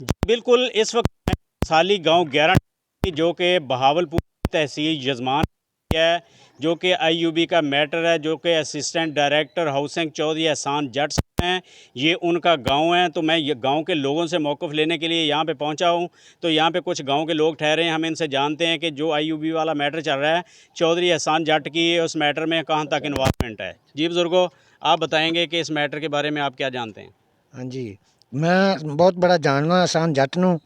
जी, बिल्कुल। इस वक्त साली गांव गैरा जो कि बहावलपुर तहसील जजमान है, जो कि आईयूबी का मैटर है, जो कि असिस्टेंट डायरेक्टर हाउसिंग चौधरी एहसान जट साहब हैं, ये उनका गांव है। तो मैं ये गांव के लोगों से मौक़िफ़ लेने के लिए यहाँ पे पहुँचा हूँ। तो यहाँ पे कुछ गांव के लोग ठहरे हैं, हम इनसे जानते हैं कि जो आईयूबी वाला मैटर चल रहा है, चौधरी एहसान जट की उस मैटर में कहाँ तक इन्वॉल्वमेंट है। जी बुज़ुर्गों, आप बताएंगे कि इस मैटर के बारे में आप क्या जानते हैं। हाँ जी, मैं बहुत बड़ा जानना एहसान जट ਨੂੰ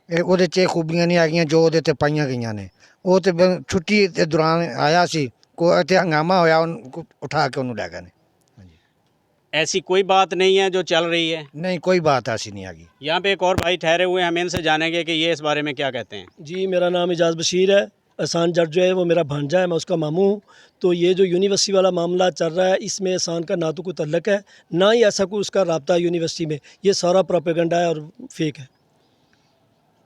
ਉਹਦੇ 'ਚ ਖੂਬੀਆਂ ਨਹੀਂ ਆ ਗਈਆਂ ਜੋ ਉਹਦੇ 'ਤੇ ਪਾਈਆਂ ਗਈਆਂ ਨੇ। ਉਹ ਤੇ ਛੁੱਟੀ ਦੇ ਦੌਰਾਨ ਆਇਆ ਸੀ, ਕੋਈ ਇੱਥੇ ਹੰਗਾਮਾ ਹੋਇਆ, ਉਹਨੂੰ ਉਠਾ ਕੇ ਉਹਨੂੰ ਲੈ ਗਏ ਨੇ। ऐसी कोई बात नहीं है जो चल रही है। नहीं, कोई बात ऐसी नहीं आ गई। यहाँ पे एक और भाई ठहरे हुए हैं, हम इनसे जानेंगे कि ये इस बारे में क्या कहते हैं। जी, मेरा नाम एजाज बशीर है। एहसान जट जो है वो मेरा भांजा है, मैं उसका मामू हूँ। तो ये जो यूनिवर्सिटी वाला मामला चल रहा है, इसमें एहसान का ना तो कोई तल्लक है, ना ही ऐसा कोई उसका राब्ता यूनिवर्सिटी में। ये सारा प्रोपेगेंडा है और फेक है।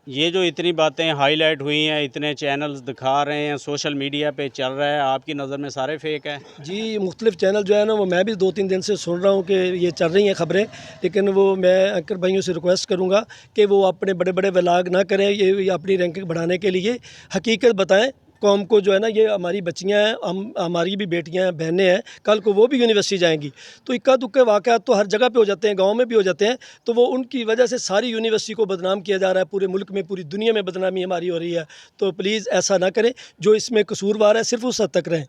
ये जो इतनी बातें हाईलाइट हुई हैं, इतने चैनल्स दिखा रहे हैं, सोशल मीडिया पे चल रहा है, आपकी नज़र में सारे फेक है। जी, मुख्तलिफ चैनल जो है ना, वो मैं भी 2-3 दिन से सुन रहा हूँ कि ये चल रही हैं ख़बरें। लेकिन वो मैं एंकर भाइयों से रिक्वेस्ट करूँगा कि वो अपने बड़े बड़े व्लॉग ना करें, ये अपनी रैंकिंग बढ़ाने के लिए हकीकत बताएं कौम को। जो है ना, ये हमारी बच्चियाँ हैं, हमारी भी बेटियाँ हैं, बहनें हैं, कल को वो भी यूनिवर्सिटी जाएंगी। तो इक्का दुक्के वाक़यात तो हर जगह पे हो जाते हैं, गांव में भी हो जाते हैं। तो वो उनकी वजह से सारी यूनिवर्सिटी को बदनाम किया जा रहा है, पूरे मुल्क में, पूरी दुनिया में बदनामी हमारी हो रही है। तो प्लीज़ ऐसा ना करें, जो इसमें कसूरवार है सिर्फ उस हद तक रहें।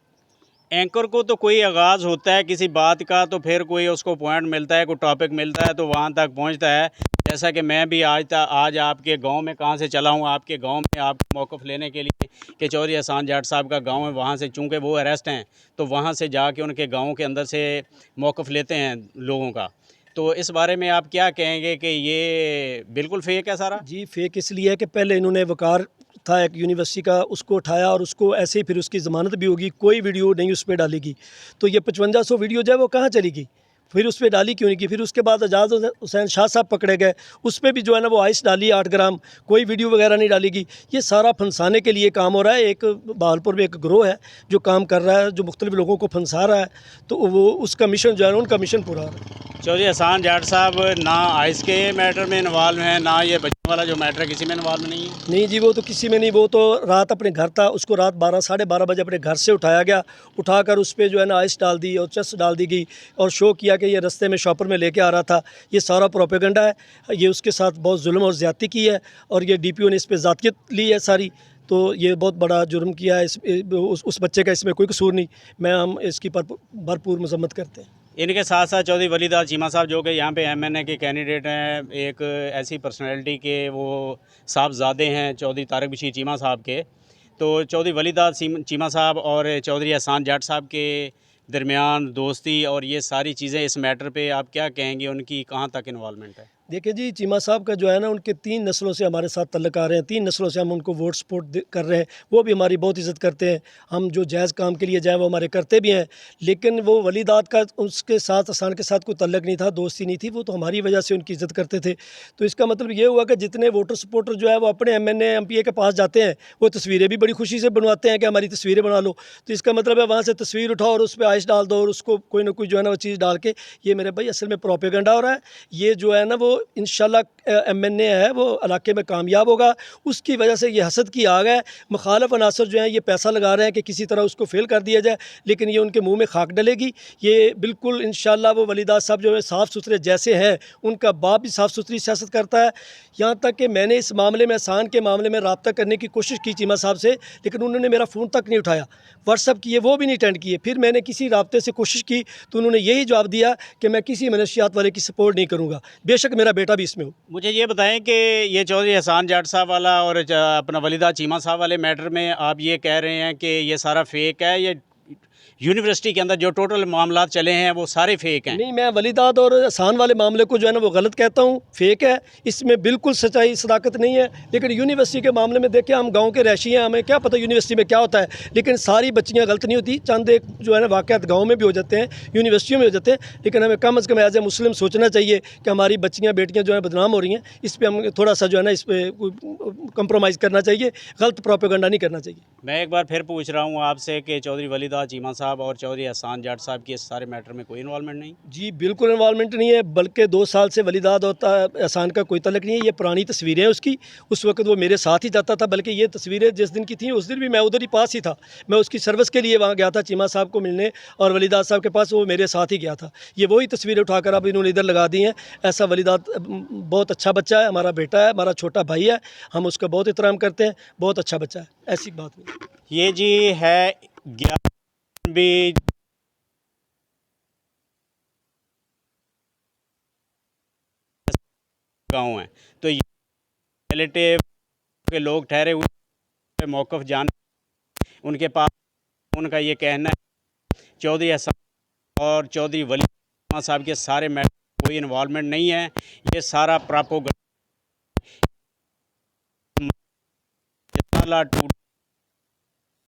एंकर को तो कोई आगाज़ होता है किसी बात का, तो फिर कोई उसको पॉइंट मिलता है, कोई टॉपिक मिलता है, तो वहाँ तक पहुँचता है। जैसा कि मैं भी आज आपके गांव में कहाँ से चला हूँ, आपके गांव में आपको मौक़िफ़ लेने के लिए कि चौधरी एहसान जट साहब का गांव है। वहाँ से चूँकि वो अरेस्ट हैं, तो वहाँ से जाके उनके गांव के अंदर से मौक़िफ़ लेते हैं लोगों का। तो इस बारे में आप क्या कहेंगे कि ये बिल्कुल फेक है सारा? जी, फेक इसलिए है कि पहले इन्होंने वकार था एक यूनिवर्सिटी का, उसको उठाया और उसको ऐसे ही फिर उसकी ज़मानत भी होगी, कोई वीडियो नहीं उस पर डालेगी। तो ये 5500 वीडियो जो है वो कहाँ चलेगी, फिर उस पर डाली क्यों नहीं की। फिर उसके बाद एजाज हुसैन शाह साहब पकड़े गए, उस पर भी जो है ना वो आइस डाली 8 ग्राम, कोई वीडियो वगैरह नहीं डालेगी। ये सारा फंसाने के लिए काम हो रहा है। एक बहावलपुर में एक ग्रोह है जो काम कर रहा है, जो मुख्तलिफ लोगों को फंसा रहा है। तो वो उसका मिशन जो है ना, उनका मिशन पूरा हो रहा है। चौधरी एहसान जट साहब ना आइस के मैटर में इन्वॉल्व हैं, ना ये बच्चों वाला जो मैटर है किसी में इन्वॉल्व नहीं है। नहीं जी, वो तो किसी में नहीं। वो तो रात अपने घर था, उसको रात 12 साढ़े 12 बजे अपने घर से उठाया गया, उठाकर उस पर जो है ना आइस डाल दी और चस डाल दी गई और शो किया कि ये रास्ते में शॉपर में लेके आ रहा था। ये सारा प्रोपेगेंडा है। ये उसके साथ बहुत जुल्म और ज़्यादती की है और ये डीपीओ ने इस पर ज़ातियत ली है सारी। तो ये बहुत बड़ा जुर्म किया है। उस बच्चे का इसमें कोई कसूर नहीं। हम इसकी भरपूर मजम्मत करते हैं। इनके साथ साथ चौधरी वलीदाद चीमा साहब जो कि यहाँ पे एमएनए के कैंडिडेट हैं, एक ऐसी पर्सनैलिटी के वो साहबजादे हैं चौधरी तारक बशीर चीमा साहब के। तो चौधरी वलीदाद चीमा साहब और चौधरी एहसान जट साहब के दरमियान दोस्ती और ये सारी चीज़ें, इस मैटर पे आप क्या कहेंगे, उनकी कहाँ तक इन्वॉल्वमेंट है? देखिए जी, चीमा साहब का जो है ना, उनके 3 नस्लों से हमारे साथ तल्लक आ रहे हैं। 3 नस्लों से हम उनको वोट सपोर्ट कर रहे हैं। वो भी हमारी बहुत इज़्ज़त करते हैं। हम जो जायज़ काम के लिए जाएँ वो हमारे करते भी हैं। लेकिन वो वलीदाद का उसके साथ एहसान के साथ कोई तल्लक नहीं था, दोस्ती नहीं थी। वो तो हमारी वजह से उनकी इज़्ज़त करते थे। तो इसका मतलब ये हुआ कि जितने वोटर सपोर्टर जो है वो अपने एमएनए एमपीए के पास जाते हैं, वो तस्वीरें भी बड़ी खुशी से बनवाते हैं कि हमारी तस्वीरें बना लो। तो इसका मतलब है वहाँ से तस्वीर उठाओ और उस पर आइस डाल दो और उसको कोई ना कोई जो है ना वो चीज़ डाल के, ये मेरे भाई असल में प्रोपेगेंडा हो रहा है। ये जो है ना वो इंशाल्लाह एमएनए है वो इलाके में कामयाब होगा। उसकी वजह से ये हसद की आग है। मुखालिफ अनासर जो हैं ये पैसा लगा रहे हैं कि किसी तरह उसको फेल कर दिया जाए, लेकिन ये उनके मुंह में खाक डलेगी। ये बिल्कुल इंशाल्लाह वो वलीदाद साहब जो है साफ़ सुथरे जैसे हैं, उनका बाप भी साफ़ सुथरी सियासत करता है। यहाँ तक कि मैंने इस मामले में, एहसान के मामले में रब्ता करने की कोशिश की चीमा साहब से, लेकिन उन्होंने मेरा फ़ोन तक नहीं उठाया। व्हाट्सअप किए, वो भी नहीं अटेंड किए। फिर मैंने किसी रब्ते से कोशिश की तो उन्होंने यही जवाब दिया कि मैं किसी मनशियात वाले की सपोर्ट नहीं करूँगा, बेशक मेरा बेटा भी इसमें हो। मुझे ये बताएं कि ये चौधरी एहसान जट साहब वाला और अपना वलीदाद चीमा साहब वाले मैटर में आप ये कह रहे हैं कि ये सारा फेक है, ये यूनिवर्सिटी के अंदर जो टोटल मामला चले हैं वो सारे फेक हैं? नहीं, मैं वलीदाद और एहसान वाले मामले को जो है ना वो गलत कहता हूँ, फेक है। इसमें बिल्कुल सच्चाई सदाकत नहीं है। लेकिन यूनिवर्सिटी के मामले में देखिए, हम गांव के रहशी हैं, हमें क्या पता यूनिवर्सिटी में क्या होता है। लेकिन सारी बच्चियाँ गलत नहीं होती। चंद एक जो है ना वाक़यात गाँव में भी हो जाते हैं, यूनिवर्सिटियों में हो जाते हैं। लेकिन हमें कम अज़ कम एज ए मुस्लिम सोचना चाहिए कि हमारी बच्चियाँ बेटियाँ जो है बदनाम हो रही हैं। इस पर हम थोड़ा सा जो है ना इस पर कंप्रोमाइज़ करना चाहिए, गलत प्रोपेगेंडा नहीं करना चाहिए। मैं एक बार फिर पूछ रहा हूँ आपसे कि चौधरी वलीदाद चीमा साहब और चौधरी एहसान जट साहब की इस सारे मैटर में कोई इन्वॉल्वमेंट नहीं? जी बिल्कुल इन्वॉल्वमेंट नहीं है, बल्कि 2 साल से वलीदाद और एहसान का कोई तल्लुक नहीं है। ये पुरानी तस्वीरें हैं उसकी, उस वक़्त वो मेरे साथ ही जाता था, बल्कि ये तस्वीरें जिस दिन की थी उस दिन भी मैं उधर ही पास ही था। मैं उसकी सर्विस के लिए वहाँ गया था चीमा साहब को मिलने और वलीदाद साहब के पास, वो मेरे साथ ही गया था। ये वही तस्वीरें उठाकर अब इन्होंने इधर लगा दी हैं। ऐसा वलीदाद बहुत अच्छा बच्चा है, हमारा बेटा है, हमारा छोटा भाई है, हम उसका बहुत एहतराम करते हैं, बहुत अच्छा बच्चा है, ऐसी बात नहीं। ये जी है 11 भी गाँव हैं, तो ये रिलेटिव के लोग ठहरे हुए मौक़िफ़ जान, उनके पास उनका ये कहना है चौधरी एहसान और चौधरी वली साहब के सारे मैटर कोई इन्वॉल्वमेंट नहीं है, ये सारा प्रोपेगेंडा टूट